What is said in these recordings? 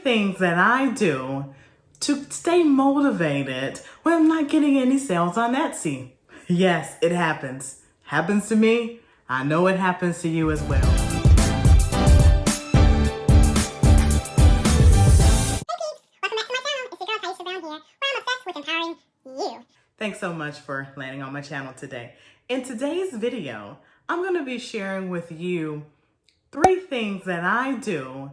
things that I do to stay motivated when I'm not getting any sales on Etsy. Yes, it happens. Happens to me. I know it happens to you as well. Thanks so much for landing on my channel today. In today's video, I'm going to be sharing with you 3 things that I do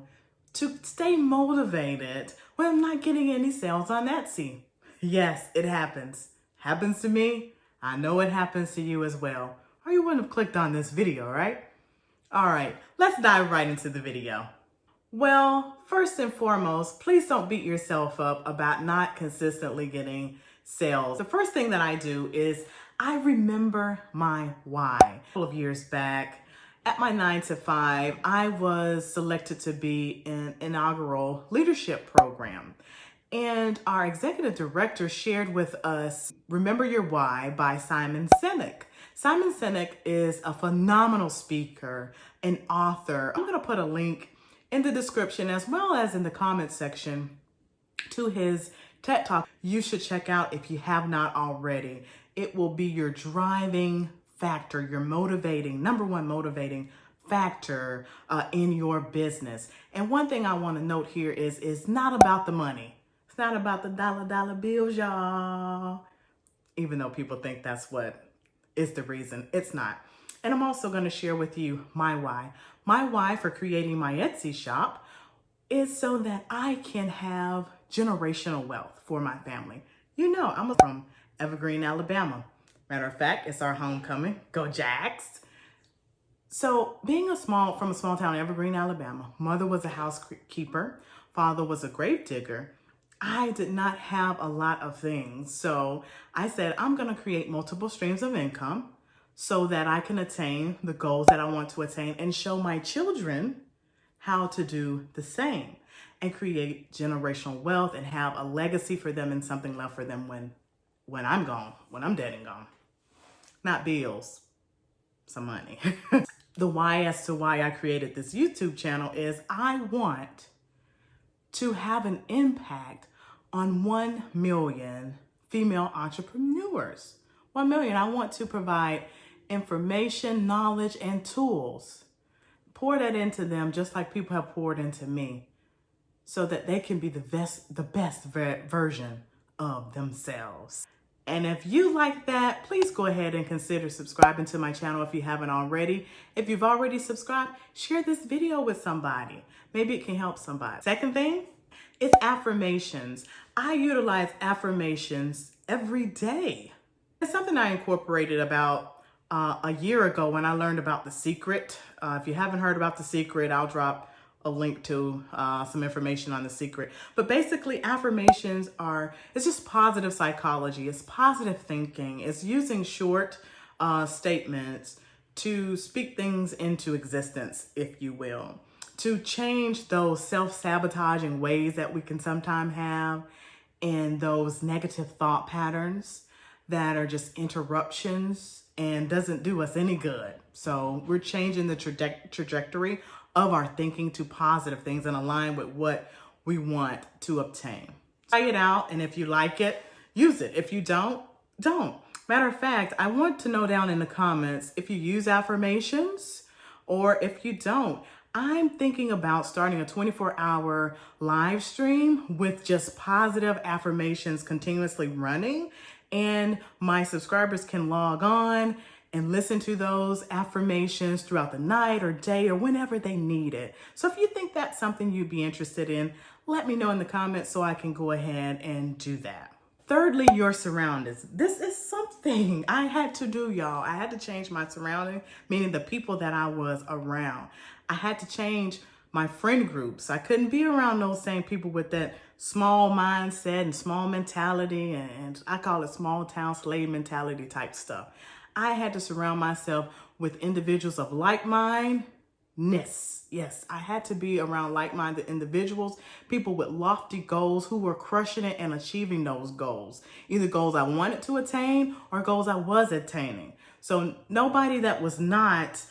to stay motivated when I'm not getting any sales on Etsy. Yes, it happens. Happens to me. I know it happens to you as well. Or you wouldn't have clicked on this video, right? All right, let's dive right into the video. Well, first and foremost, please don't beat yourself up about not consistently getting sales. The first thing that I do is I remember my why. A couple of years back, at my 9-to-5, I was selected to be in an inaugural leadership program. And our executive director shared with us, Remember Your Why by Simon Sinek. Simon Sinek is a phenomenal speaker and author. I'm going to put a link in the description as well as in the comment section to his TED Talk. You should check out if you have not already. It will be your driving factor, your number one motivating factor in your business. And one thing I want to note here is it's not about the money. It's not about the dollar bills, y'all. Even though people think that's what is the reason, it's not. And I'm also going to share with you my why. My why for creating my Etsy shop is so that I can have generational wealth for my family. You know, I'm from Evergreen, Alabama. Matter of fact, it's our homecoming. Go Jags. So being from a small town, Evergreen, Alabama, mother was a housekeeper, father was a grave digger. I did not have a lot of things. So I said, I'm going to create multiple streams of income so that I can attain the goals that I want to attain and show my children how to do the same and create generational wealth and have a legacy for them and something left for them when I'm gone, when I'm dead and gone. Not bills, some money. The why as to why I created this YouTube channel is I want to have an impact on 1 million female entrepreneurs. 1 million. I want to provide information, knowledge, and tools. Pour that into them just like people have poured into me so that they can be the best version of themselves. And if you like that, please go ahead and consider subscribing to my channel if you haven't already. If you've already subscribed, share this video with somebody. Maybe it can help somebody. Second thing is affirmations. I utilize affirmations every day. It's something I incorporated about a year ago when I learned about The Secret. If you haven't heard about The Secret, I'll drop a link to some information on The Secret. But basically, affirmations it's just positive psychology. It's positive thinking. It's using short statements to speak things into existence, if you will, to change those self-sabotaging ways that we can sometimes have and those negative thought patterns that are just interruptions and doesn't do us any good. So we're changing the trajectory of our thinking to positive things and align with what we want to obtain. Try it out, and if you like it, use it. If you don't. Matter of fact, I want to know down in the comments if you use affirmations or if you don't. I'm thinking about starting a 24-hour live stream with just positive affirmations continuously running, and my subscribers can log on and listen to those affirmations throughout the night or day or whenever they need it. So if you think that's something you'd be interested in, let me know in the comments so I can go ahead and do that. Thirdly, your surroundings. This is something I had to do, y'all. I had to change my surroundings, meaning the people that I was around. I had to change my friend groups. I couldn't be around those same people with that small mindset and small mentality, and I call it small town slave mentality type stuff. I had to surround myself with individuals of like-mindedness. Yes, I had to be around like-minded individuals, people with lofty goals who were crushing it and achieving those goals, either goals I wanted to attain or goals I was attaining. So nobody that was not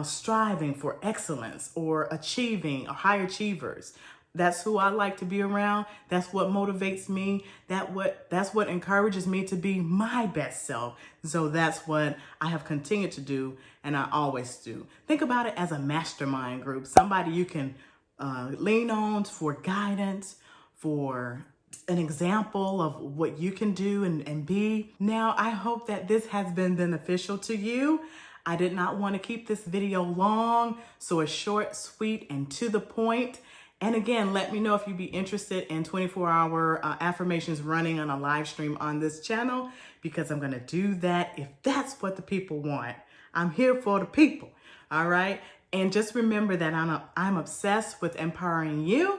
striving for excellence or achieving or high achievers. That's who I like to be around. That's what motivates me. That's what encourages me to be my best self. So that's what I have continued to do, and I always do. Think about it as a mastermind group, somebody you can lean on for guidance, for an example of what you can do and be. Now, I hope that this has been beneficial to you. I did not want to keep this video long, so it's short, sweet, and to the point. And again, let me know if you'd be interested in 24-hour affirmations running on a live stream on this channel, because I'm going to do that if that's what the people want. I'm here for the people. All right. And just remember that I'm obsessed with empowering you.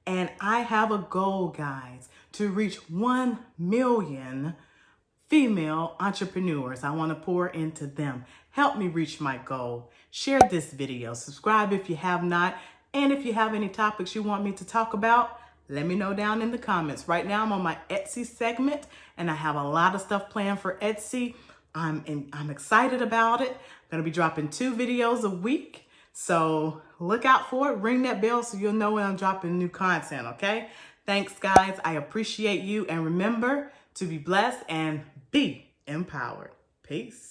And I have a goal, guys, to reach 1 million female entrepreneurs. I want to pour into them. Help me reach my goal. Share this video. Subscribe if you have not. And if you have any topics you want me to talk about, let me know down in the comments. Right now, I'm on my Etsy segment, and I have a lot of stuff planned for Etsy. I'm excited about it. I'm going to be dropping 2 videos a week. So look out for it. Ring that bell so you'll know when I'm dropping new content, okay? Thanks, guys. I appreciate you. And remember to be blessed and be empowered. Peace.